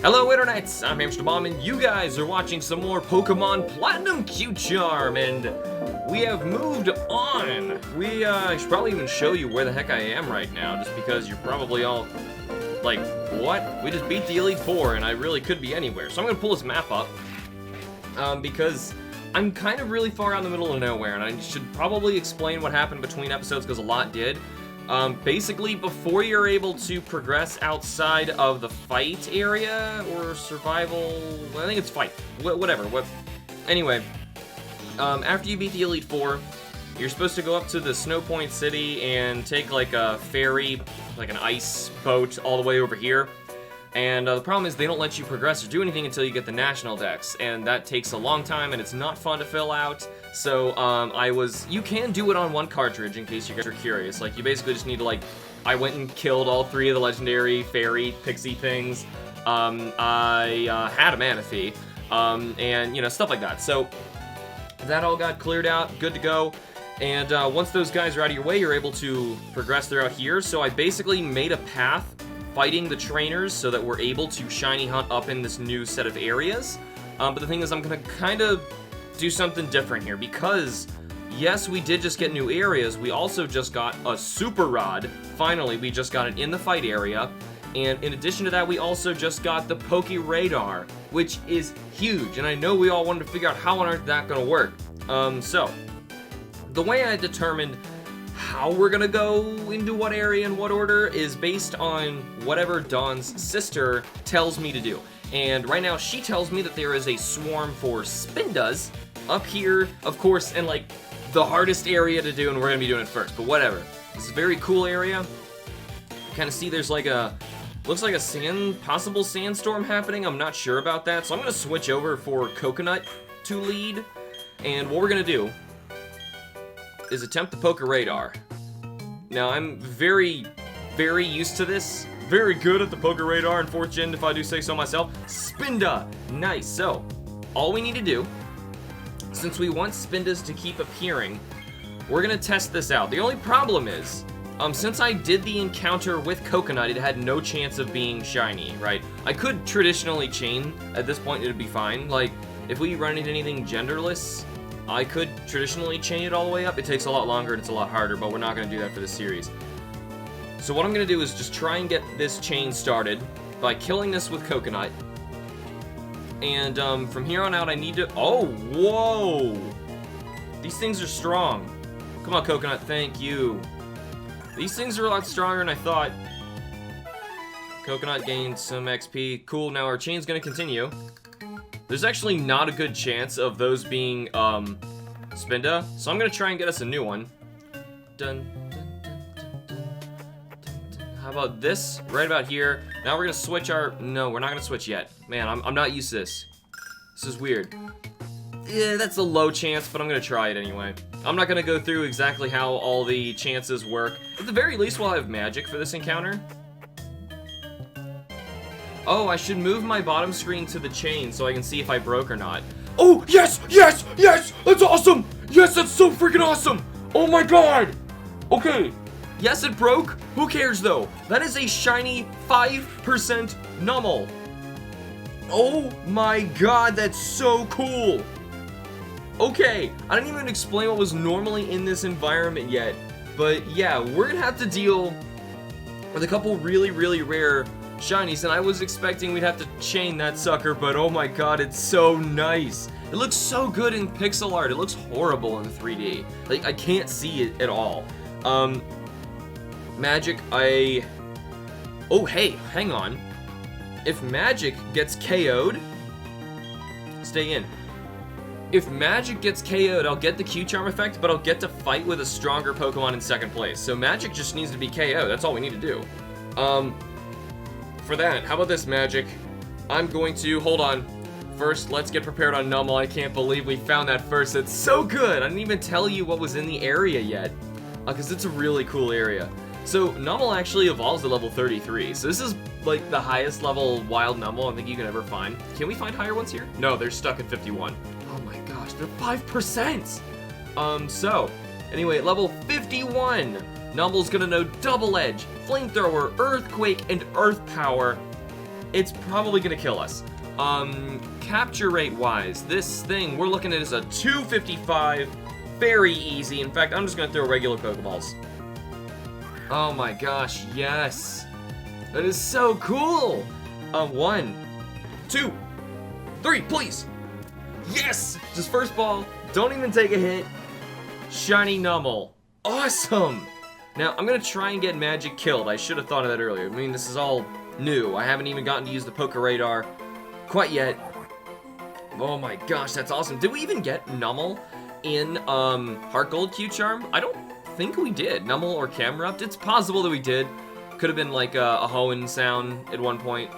Hello Internets, I'm HamsterBomb and you guys are watching some more Pokemon Platinum Q-Charm, and we have moved on. I should probably even show you where the heck I am right now, just because you're probably all like, what? We just beat the Elite Four and I really could be anywhere. So I'm gonna pull this map up, because I'm kind of really far out in the middle of nowhere, and I should probably explain what happened between episodes, because a lot did. Basically, before you're able to progress outside of the fight area, or survival, I think it's fight, whatever. Anyway, after you beat the Elite Four, you're supposed to go up to the Snow Point City and take like a ferry, like an ice boat, all the way over here. And the problem is they don't let you progress or do anything until you get the National Dex, and that takes a long time, and it's not fun to fill out. So, you can do it on one cartridge, in case you guys are curious. Like, you basically just need to, I went and killed all 3 of the legendary fairy pixie things. I had a Manaphy, and, stuff like that. So, that all got cleared out, good to go. And once those guys are out of your way, you're able to progress throughout here. So I basically made a path fighting the trainers so that we're able to shiny hunt up in this new set of areas. But the thing is, I'm going to kind of do something different here, because yes, we did just get new areas. We also just got a Super Rod. Finally, we just got it in the fight area. And in addition to that, we also just got the PokeRadar, which is huge. And I know we all wanted to figure out how on earth that's going to work. So the way I determined how we're gonna go into what area and what order is based on whatever Dawn's sister tells me to do. And right now she tells me that there is a swarm for Spindas up here, of course, and the hardest area to do, and we're gonna be doing it first, but whatever. This is a very cool area. You kind of see there's looks like a possible sandstorm happening. I'm not sure about that, so I'm gonna switch over for Coconut to lead. And what we're gonna do is attempt the PokeRadar. Now, I'm very, very used to this. Very good at the PokeRadar in 4th Gen, if I do say so myself. Spinda! Nice. So, all we need to do, since we want Spindas to keep appearing, we're gonna test this out. The only problem is, since I did the encounter with Coconut, it had no chance of being shiny, right? I could traditionally chain. At this point, it'd be fine. If we run into anything genderless, I could traditionally chain it all the way up. It takes a lot longer and it's a lot harder, but we're not going to do that for this series. So what I'm going to do is just try and get this chain started by killing this with Coconut. And from here on out, I need to... Oh, whoa! These things are strong. Come on, Coconut, thank you. These things are a lot stronger than I thought. Coconut gained some XP. Cool, now our chain's going to continue. There's actually not a good chance of those being, Spinda, so I'm gonna try and get us a new one. Dun, dun, dun, dun, dun, dun, dun. How about this? Right about here. Now we're gonna switch no, we're not gonna switch yet. Man, I'm not used to this. This is weird. Yeah, that's a low chance, but I'm gonna try it anyway. I'm not gonna go through exactly how all the chances work. At the very least, we'll have magic for this encounter. Oh, I should move my bottom screen to the chain so I can see if I broke or not. Oh, yes, yes, yes! That's awesome! Yes, that's so freaking awesome! Oh my god! Okay, yes, it broke. Who cares, though? That is a shiny 5% Numel. Oh my god, that's so cool! Okay, I didn't even explain what was normally in this environment yet, but yeah, we're gonna have to deal with a couple really, really rare Shinies, and I was expecting we'd have to chain that sucker, but oh my god, it's so nice. It looks so good in pixel art. It looks horrible in 3D. I can't see it at all. Magic, oh, hey, hang on. If Magic gets KO'd, stay in. If Magic gets KO'd, I'll get the Q-Charm effect, but I'll get to fight with a stronger Pokemon in 2nd place. So Magic just needs to be KO'd. That's all we need to do. For that, how about this, Magic? I'm going to, hold on. First, let's get prepared on Numel. I can't believe we found that first. It's so good. I didn't even tell you what was in the area yet, because it's a really cool area. So Numel actually evolves to level 33. So this is the highest level wild Numel I think you can ever find. Can we find higher ones here? No, they're stuck at 51. Oh my gosh, they're 5%. So anyway, at level 51, Numel's gonna know Double Edge, Flamethrower, Earthquake, and Earth Power. it's probably gonna kill us. Capture rate wise, this thing we're looking at is a 255, very easy. In fact, I'm just gonna throw regular Pokeballs. Oh my gosh, yes. That is so cool. 1, 2, 3, please. Yes! Just first ball, don't even take a hit. Shiny Numel. Awesome! Now, I'm gonna try and get Magic killed. I should have thought of that earlier. I mean, this is all new. I haven't even gotten to use the PokeRadar quite yet. Oh my gosh, that's awesome. Did we even get Numel in Heart Gold Q-Charm? I don't think we did. Numel or Camerupt? It's possible that we did. Could have been like a Hoenn sound at one point.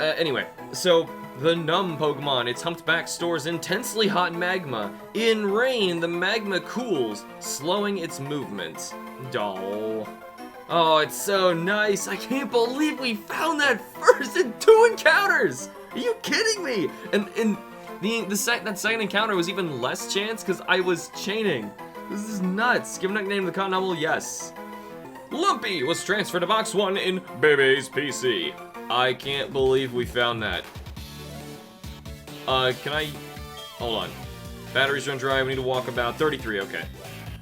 Anyway, so the Numb Pokemon, its humped back stores intensely hot magma. In rain, the magma cools, slowing its movements. Oh, it's so nice. I can't believe we found that first in 2 encounters. Are you kidding me? And that second encounter was even less chance because I was chaining. This is nuts. Give a nickname to the Cotton Numel, yes. Lumpy was transferred to Box 1 in Baby's PC. I can't believe we found that. Can I... Hold on. Batteries run dry, we need to walk about 33, okay.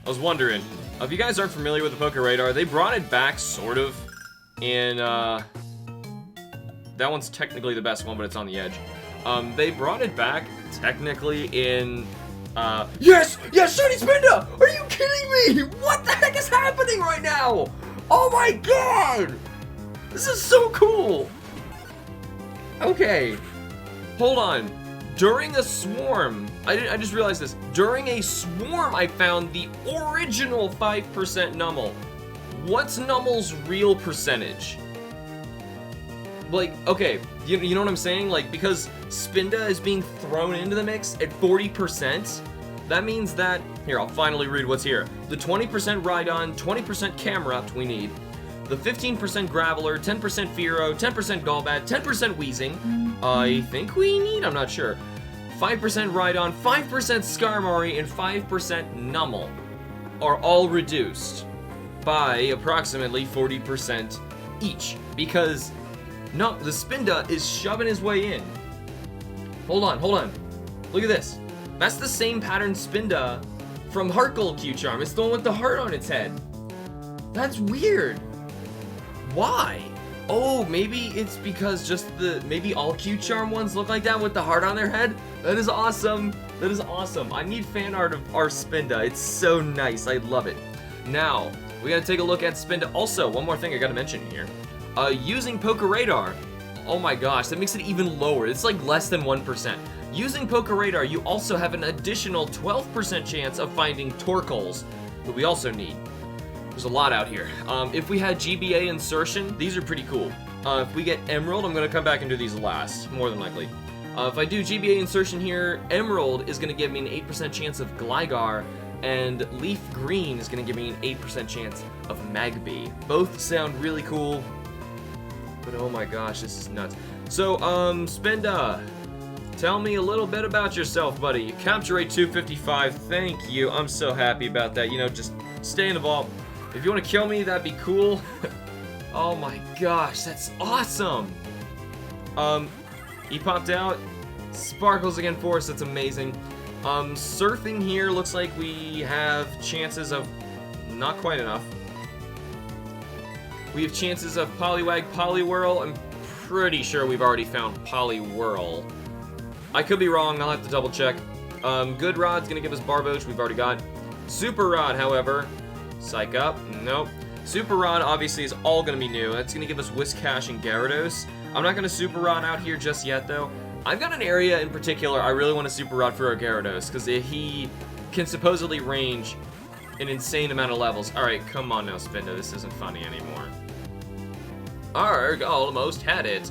I was wondering, if you guys aren't familiar with the PokeRadar, they brought it back, sort of, in, that one's technically the best one, but it's on the edge. They brought it back, technically, in, yes! Yes, Shiny Spinda! Are you kidding me? What the heck is happening right now? Oh my god! This is so cool! Okay. Hold on. During a swarm, I just realized this. During a swarm, I found the original 5% Numel. What's Numel's real percentage? Like, okay, you know what I'm saying? Like, because Spinda is being thrown into the mix at 40%, that means that, here, I'll finally read what's here. The 20% Rhydon, 20% Camerupt we need, the 15% Graveler, 10% Fearow, 10% Golbat, 10% Weezing, I think we need, I'm not sure, 5% Rhydon, 5% Skarmory, and 5% Numel are all reduced by approximately 40% each, because no, the Spinda is shoving his way in. Hold on, look at this. That's the same pattern Spinda from Heart Gold Q-Charm. It's the one with the heart on its head. That's weird. Why? Oh, maybe it's because maybe all Q-Charm ones look like that with the heart on their head? That is awesome. That is awesome. I need fan art of our Spinda. It's so nice. I love it. Now, we gotta take a look at Spinda. Also, one more thing I gotta mention here. Using PokeRadar, oh my gosh, that makes it even lower. It's like less than 1%. Using PokeRadar, you also have an additional 12% chance of finding Torkoals that we also need. There's a lot out here. If we had GBA insertion, these are pretty cool. If we get Emerald, I'm gonna come back and do these last, more than likely. If I do GBA insertion here, Emerald is gonna give me an 8% chance of Gligar, and Leaf Green is gonna give me an 8% chance of Magby. Both sound really cool, but oh my gosh, this is nuts. So, Spinda, tell me a little bit about yourself, buddy. Capture rate 255, thank you. I'm so happy about that. You know, just stay in the vault. If you want to kill me, that'd be cool. Oh my gosh, that's awesome. He popped out. Sparkles again for us, that's amazing. Surfing here looks like we have chances of not quite enough. We have chances of Poliwag, Poliwhirl. I'm pretty sure we've already found Poliwhirl. I could be wrong, I'll have to double check. Good Rod's gonna give us Barboach, we've already got. Super Rod, however, Psych Up, nope. Super Rod obviously is all gonna be new. That's gonna give us Whiscash and Gyarados. I'm not gonna Super Rod out here just yet though. I've got an area in particular I really want to Super Rod for our Gyarados, because he can supposedly range an insane amount of levels. Alright, come on now, Spinda, this isn't funny anymore. Arg, almost had it.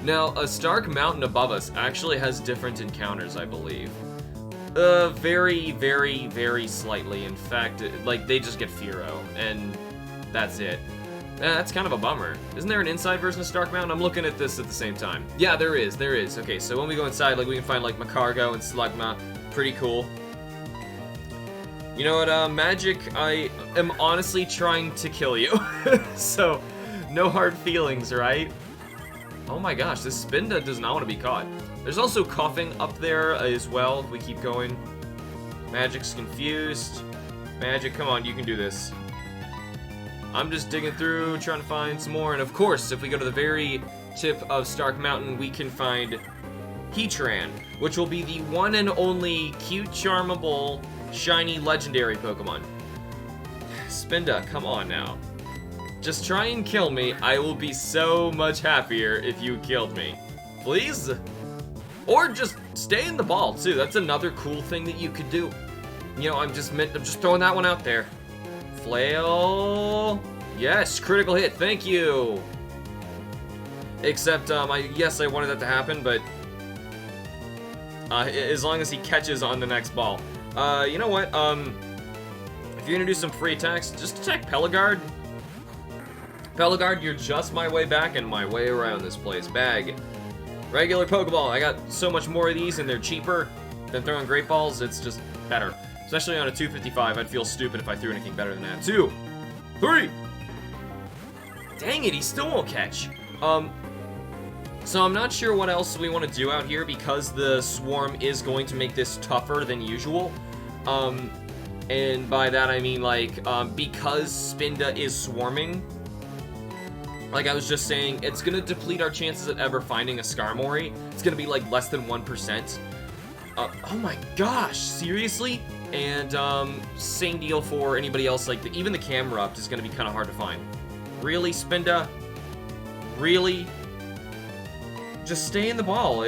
Now, a Stark Mountain above us actually has different encounters, I believe. Very, very, very slightly. In fact, like, they just get Fearow, and that's it. That's kind of a bummer. Isn't there an inside version of Stark Mountain? I'm looking at this at the same time. Yeah, there is. Okay, so when we go inside, like, we can find, like, Macargo and Slugma. Pretty cool. You know what, Magic, I am honestly trying to kill you. So, no hard feelings, right? Oh my gosh, this Spinda does not want to be caught. There's also coughing up there as well if we keep going. Magic's confused. Magic, come on, you can do this. I'm just digging through, trying to find some more. And of course, if we go to the very tip of Stark Mountain, we can find Heatran, which will be the one and only cute, charmable, shiny, legendary Pokemon. Spinda, come on now. Just try and kill me. I will be so much happier if you killed me. Please? Or just stay in the ball, too. That's another cool thing that you could do. You know, I'm just throwing that one out there. Flail. Yes, critical hit. Thank you. Except, yes, I wanted that to happen, but as long as he catches on the next ball. You know what? If you're gonna do some free attacks, just attack Pelagard. Pelagard, you're just my way back and my way around this place. Bag. Regular Pokeball. I got so much more of these and they're cheaper than throwing Great Balls. It's just better. Especially on a 255. I'd feel stupid if I threw anything better than that. 2, 3. Dang it, he still won't catch. So I'm not sure what else we want to do out here because the swarm is going to make this tougher than usual. And by that I mean like, because Spinda is swarming, like I was just saying, it's going to deplete our chances of ever finding a Skarmory. It's going to be like less than 1%. Oh my gosh, seriously? And same deal for anybody else, like even the Camerupt is going to be kind of hard to find. Really, Spinda? Really? Just stay in the ball.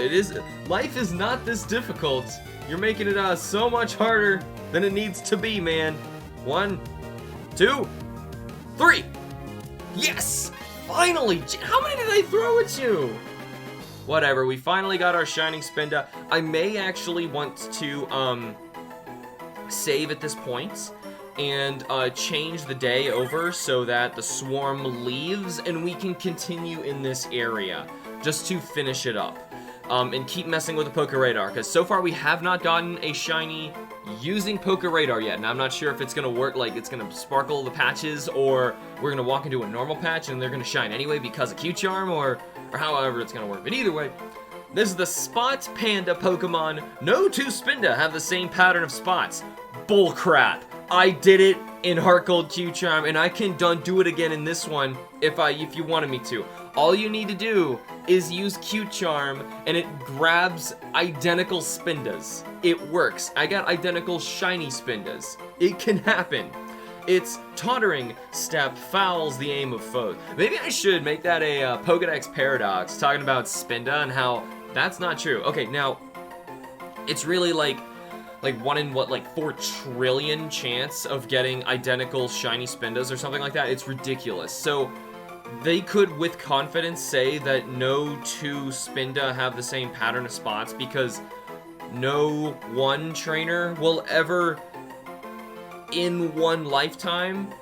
Life is not this difficult. You're making it so much harder than it needs to be, man. 1, 2, 3. Yes! Finally! How many did I throw at you? Whatever, we finally got our Shining Spinda. I may actually want to save at this point and change the day over so that the swarm leaves and we can continue in this area just to finish it up. And keep messing with the PokeRadar, because so far we have not gotten a shiny using PokeRadar yet, and I'm not sure if it's going to work, like it's going to sparkle the patches, or we're going to walk into a normal patch and they're going to shine anyway because of Q-Charm, or however it's going to work. But either way, this is the Spot Panda Pokemon. No two Spinda have the same pattern of spots. Bullcrap. I did it in Heart Gold Q-Charm, and I can do it again in this one if you wanted me to. All you need to do is use Q-Charm, and it grabs identical Spindas. It works. I got identical shiny Spindas. It can happen. It's Tottering Step fouls the aim of foes. Maybe I should make that a Pokedex paradox, talking about Spinda and how that's not true. Okay, now, it's really like 1 in 4 trillion chance of getting identical shiny Spindas or something like that. It's ridiculous. So they could with confidence say that no two Spinda have the same pattern of spots because no one trainer will ever in one lifetime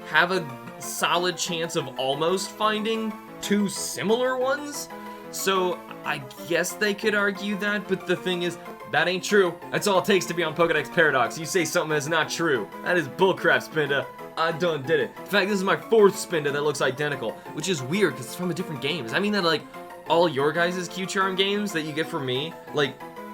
have a solid chance of almost finding two similar ones. So I guess they could argue that, but the thing is, that ain't true. That's all it takes to be on Pokedex Paradox. You say something that's not true. That is bullcrap, Spinda. I done did it. In fact, this is my 4th Spinda that looks identical, which is weird because it's from a different game. Does that mean that, like, all your guys' Q-Charm games that you get from me, like,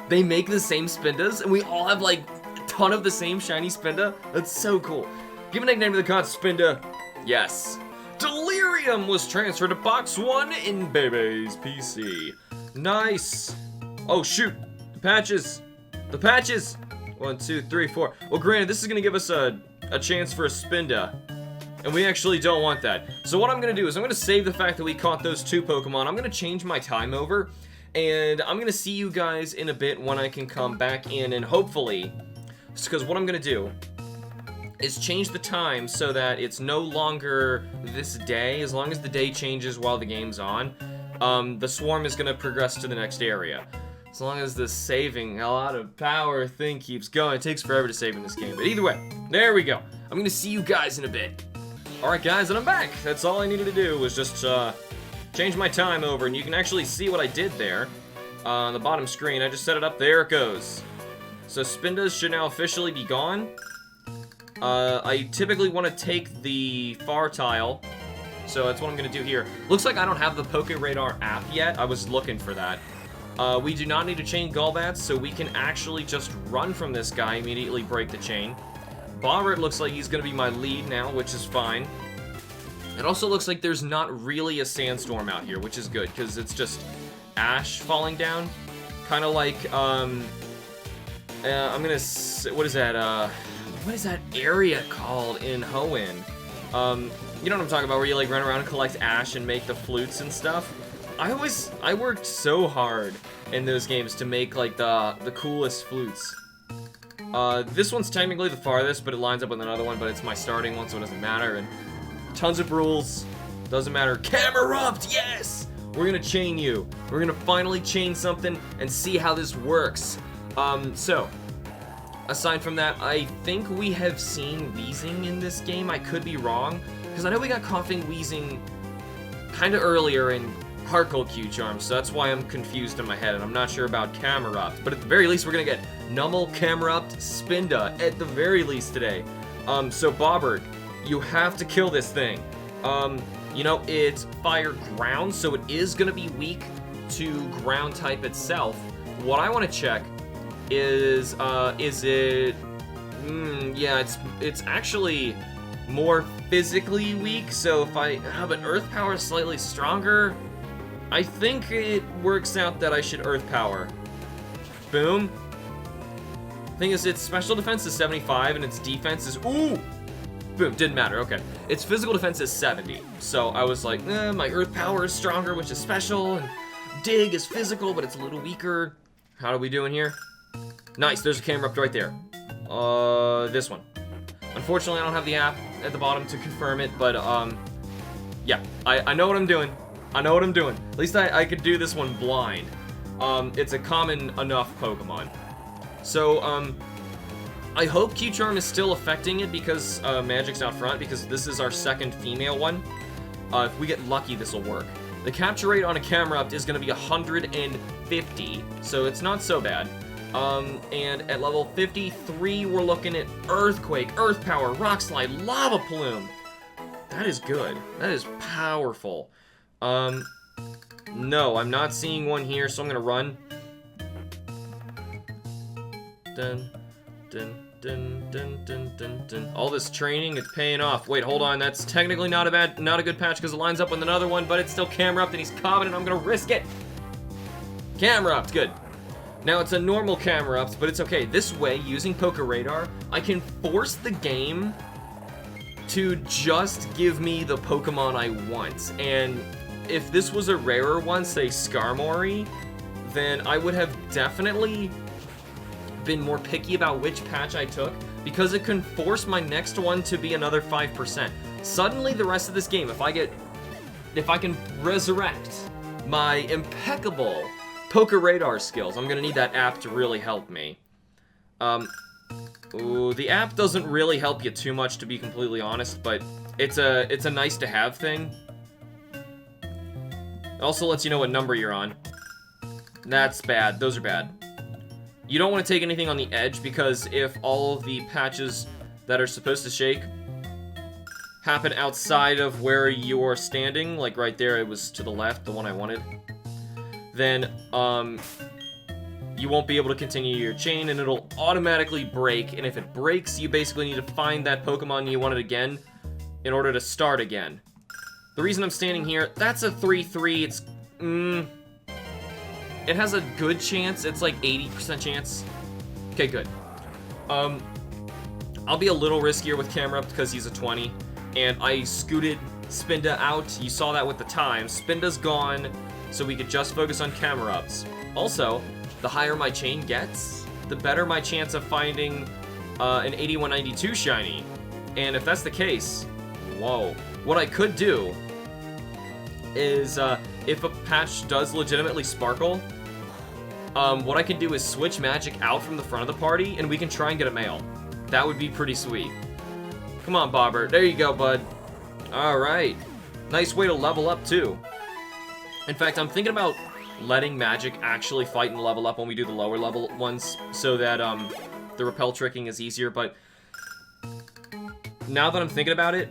they make the same Spindas and we all have, like, a ton of the same shiny Spinda? That's so cool. Give a nickname to the con, Spinda. Yes. Delirium was transferred to Box 1 in Bebe's PC. Nice. Oh, shoot. The patches! 1, 2, 3, 4. Well, granted, this is gonna give us a chance for a Spinda, and we actually don't want that. So what I'm gonna do is I'm gonna save the fact that we caught those 2 Pokemon. I'm gonna change my time over, and I'm gonna see you guys in a bit when I can come back in, and hopefully, because what I'm gonna do is change the time so that it's no longer this day. As long as the day changes while the game's on, the swarm is gonna progress to the next area. As long as the saving a lot of power thing keeps going. It takes forever to save in this game. But either way, there we go. I'm going to see you guys in a bit. Alright guys, and I'm back. That's all I needed to do was just change my time over. And you can actually see what I did there on the bottom screen. I just set it up. There it goes. So Spindas should now officially be gone. I typically want to take the far tile So that's what I'm going to do here. Looks like I don't have the PokeRadar app yet. I was looking for that. We do not need to chain Golbats, so we can actually just run from this guy, immediately break the chain. Bobbert looks like he's going to be my lead now, which is fine. It also looks like there's not really a sandstorm out here, which is good, because it's just ash falling down. Kind of like, I'm going to... What is that? What is that area called in Hoenn? You know what I'm talking about, where you like run around and collect ash and make the flutes and stuff? I worked so hard in those games to make like the coolest flutes. This one's technically the farthest, but it lines up with another one, but it's my starting one, so it doesn't matter. And tons of rules, doesn't matter. Camerupt, yes! We're gonna chain you. We're gonna finally chain something and see how this works. So, aside from that, I think we have seen wheezing in this game. I could be wrong, because I know we got coughing, wheezing kind of earlier in Harkle Q-Charm, so that's why I'm confused in my head, and I'm not sure about Camerupt. But at the very least, we're gonna get Numel, Camerupt, Spinda, at the very least today. So Bobbert, you have to kill this thing. You know, it's fire ground, so it is gonna be weak to ground type itself. What I want to check is it... yeah, it's actually more physically weak, so if I have an Earth Power slightly stronger, I think it works out that I should Earth Power. Boom. Thing is, its special defense is 75, and its defense is... Ooh! Boom, didn't matter, okay. Its physical defense is 70, so I was like, my Earth Power is stronger, which is special, and Dig is physical, but it's a little weaker. How are we doing here? Nice, there's a camera up right there. This one. Unfortunately, I don't have the app at the bottom to confirm it, but, yeah, I know what I'm doing. I know what I'm doing. At least I could do this one blind. It's a common enough Pokemon. So, I hope Q-Charm is still affecting it because Magic's out front, because this is our second female one. If we get lucky, this will work. The capture rate on a Camerupt is going to be 150, so it's not so bad. And at level 53, we're looking at Earthquake, Earth Power, Rock Slide, Lava Plume. That is good. That is powerful. No, I'm not seeing one here, so I'm gonna run. Dun, dun, dun, dun, dun, dun, dun. All this training, it's paying off. Wait, hold on, that's technically not a good patch because it lines up with another one, but it's still Camerupt and he's Covenant, I'm gonna risk it. Camerupt, good. Now it's a normal Camerupt, but it's okay. This way, using PokeRadar, I can force the game to just give me the Pokemon I want. And if this was a rarer one, say Skarmory, then I would have definitely been more picky about which patch I took, because it can force my next one to be another 5%. Suddenly, the rest of this game, if I can resurrect my impeccable PokeRadar skills, I'm gonna need that app to really help me. Ooh, the app doesn't really help you too much, to be completely honest, but it's a nice to have thing. It also lets you know what number you're on. That's bad. Those are bad. You don't want to take anything on the edge, because if all of the patches that are supposed to shake happen outside of where you're standing, like right there, it was to the left, the one I wanted, then you won't be able to continue your chain, and it'll automatically break, and if it breaks, you basically need to find that Pokemon you wanted again in order to start again. The reason I'm standing here, that's a 3-3, it's, it has a good chance, it's like 80% chance. Okay, good. I'll be a little riskier with Camerupt because he's a 20, and I scooted Spinda out, you saw that with the time. Spinda's gone, so we could just focus on Camerupts. Also, the higher my chain gets, the better my chance of finding an 8192 shiny. And if that's the case, whoa. What I could do is, if a patch does legitimately sparkle, what I can do is switch Magic out from the front of the party, and we can try and get a male. That would be pretty sweet. Come on, Bobbert. There you go, bud. Alright. Nice way to level up, too. In fact, I'm thinking about letting Magic actually fight and level up when we do the lower level ones, so that the repel tricking is easier, but now that I'm thinking about it,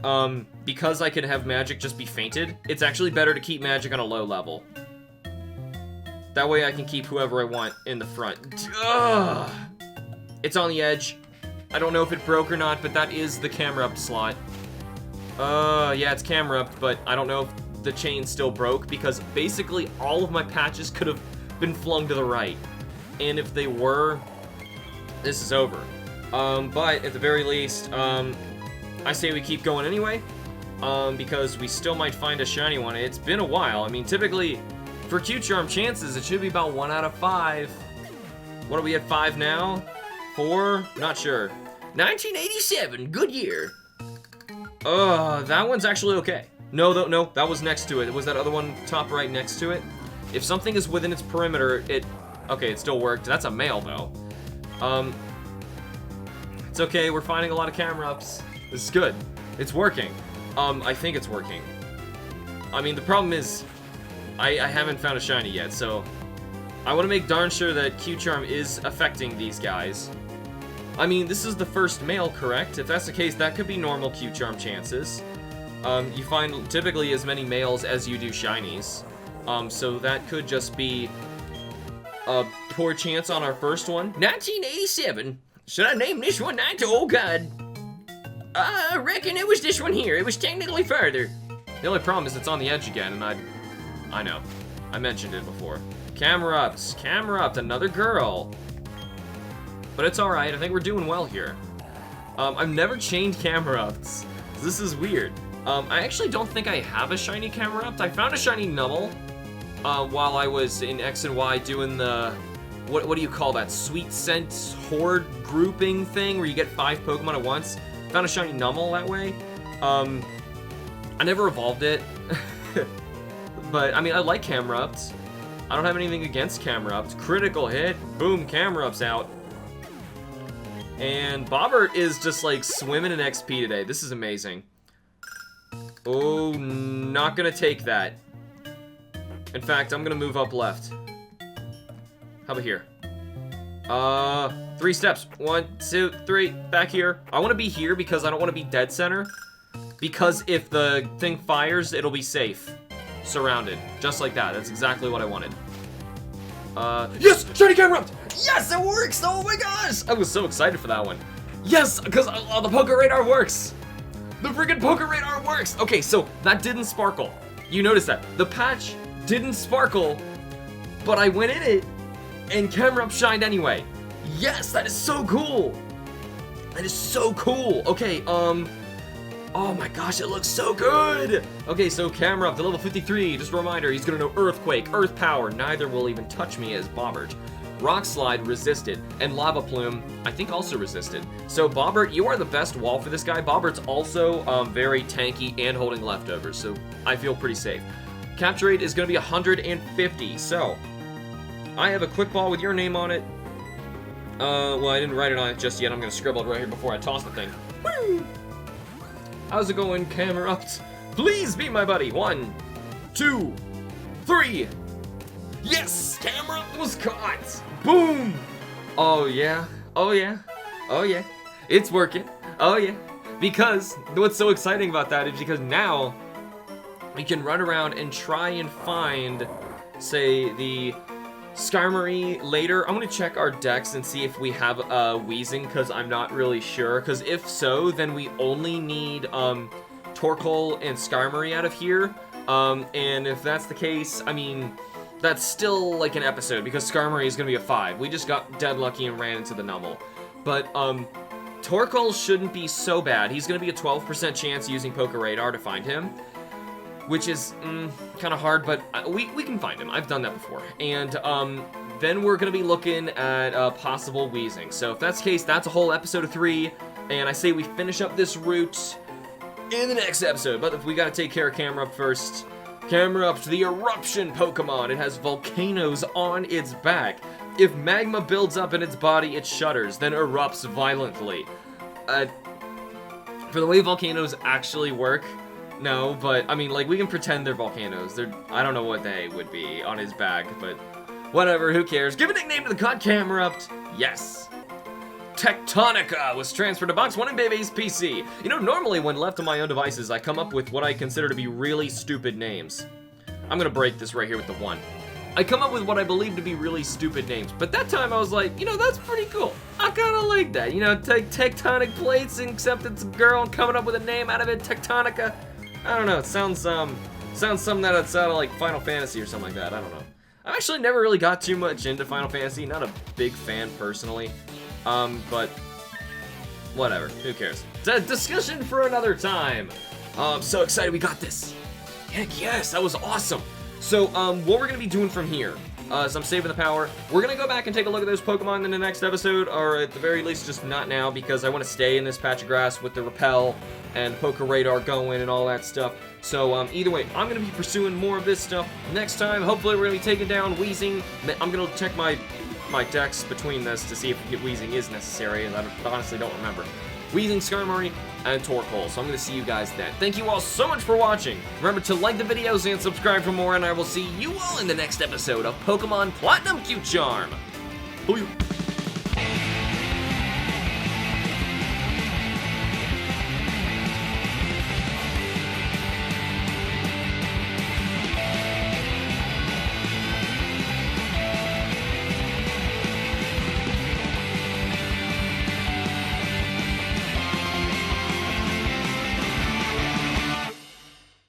because I can have magic just be fainted, it's actually better to keep magic on a low level. That way I can keep whoever I want in the front. Ugh. It's on the edge. I don't know if it broke or not, but that is the camera up slot. Yeah, it's camera up, but I don't know if the chain still broke, because basically all of my patches could have been flung to the right. And if they were, this is over. But at the very least, I say we keep going anyway, because we still might find a shiny one. It's been a while. I mean, typically, for Q-Charm chances, it should be about 1 out of 5. What are we at, 5 now? 4? Not sure. 1987, good year. That one's actually okay. No, that was next to it. It was that other one top right next to it. If something is within its perimeter, okay, it still worked. That's a male, though. It's okay, we're finding a lot of camera ups. This is good. It's working. I think it's working. I mean, the problem is, I haven't found a shiny yet, so I want to make darn sure that Q-Charm is affecting these guys. I mean, this is the first male, correct? If that's the case, that could be normal Q-Charm chances. You find typically as many males as you do shinies. So that could just be a poor chance on our first one. 1987. Should I name this one? Oh god. I reckon it was this one here. It was technically further. The only problem is it's on the edge again, and I know. I mentioned it before. Camera ups, another girl. But it's alright, I think we're doing well here. I've never chained camera ups. This is weird. I actually don't think I have a shiny camera up. I found a shiny Numble while I was in X and Y doing the, what do you call that? Sweet scent horde grouping thing where you get 5 Pokemon at once. Found a shiny Numble that way. I never evolved it. But, I mean, I like camera ups. I don't have anything against camera ups. Critical hit. Boom, camera ups out. And Bobbert is just like swimming in XP today. This is amazing. Oh, not gonna take that. In fact, I'm gonna move up left. How about here? 3 steps. 1, 2, 3. Back here. I want to be here because I don't want to be dead center. Because if the thing fires, it'll be safe. Surrounded. Just like that. That's exactly what I wanted. Yes! Shiny camera up! Yes, it works! Oh my gosh! I was so excited for that one. Yes, because the PokeRadar works! The freaking PokeRadar works! Okay, so that didn't sparkle. You noticed that. The patch didn't sparkle, but I went in it, and camera up shined anyway. Yes, that is so cool! That is so cool! Okay, oh my gosh, it looks so good! Okay, so camera up to level 53. Just a reminder, he's gonna know Earthquake, Earth Power. Neither will even touch me as Bobbert. Rock Slide resisted, and Lava Plume, I think also resisted. So Bobbert, you are the best wall for this guy. Bobbert's also very tanky and holding leftovers, so I feel pretty safe. Capture rate is gonna be 150, so I have a quick ball with your name on it. Well, I didn't write it on it just yet. I'm gonna scribble it right here before I toss the thing. Woo! How's it going, camera ups? Please be my buddy. 1, 2, 3. Yes, camera up was caught. Boom. Oh yeah. Oh yeah. Oh yeah. It's working. Oh yeah. Because what's so exciting about that is because now we can run around and try and find, say, the Skarmory later. I'm gonna check our decks and see if we have Weezing, because I'm not really sure. Because if so, then we only need Torkoal and Skarmory out of here. And if that's the case, I mean, that's still like an episode, because Skarmory is gonna be a 5. We just got dead lucky and ran into the Numble. But Torkoal shouldn't be so bad. He's gonna be a 12% chance using PokeRadar to find him, which is kind of hard, but we can find him. I've done that before. And then we're going to be looking at possible Weezing. So if that's the case, that's a whole episode of 3. And I say we finish up this route in the next episode. But if we got to take care of Camera Up first. Camera Up to the Eruption Pokemon. It has volcanoes on its back. If magma builds up in its body, it shudders, then erupts violently. For the way volcanoes actually work, no, but, I mean, like, we can pretend they're volcanoes. I don't know what they would be on his back, but whatever, who cares? Give a nickname to the cut, Camera Up. Yes. Tectonica was transferred to Box 1 and Baby's PC. You know, normally when left on my own devices, I come up with what I consider to be really stupid names. I'm gonna break this right here with the 1. I come up with what I believe to be really stupid names, but that time I was like, you know, that's pretty cool. I kinda like that. You know, take tectonic plates, except it's a girl and coming up with a name out of it, Tectonica. I don't know, it sounds something that's out of like Final Fantasy or something like that, I don't know. I've actually never really got too much into Final Fantasy, not a big fan personally, but whatever, who cares. It's a discussion for another time. I'm so excited we got this. Heck yes, that was awesome. So, what we're gonna be doing from here, is I'm saving the power. We're gonna go back and take a look at those Pokemon in the next episode, or at the very least, just not now, because I want to stay in this patch of grass with the Repel and PokeRadar going and all that stuff. So, either way, I'm gonna be pursuing more of this stuff next time. Hopefully, we're gonna be taking down Weezing. I'm gonna check my decks between this to see if Weezing is necessary, and I honestly don't remember. Weezing, Skarmory, and Torkoal. So I'm going to see you guys then. Thank you all so much for watching. Remember to like the videos and subscribe for more, and I will see you all in the next episode of Pokemon Platinum Q Charm. Booyah.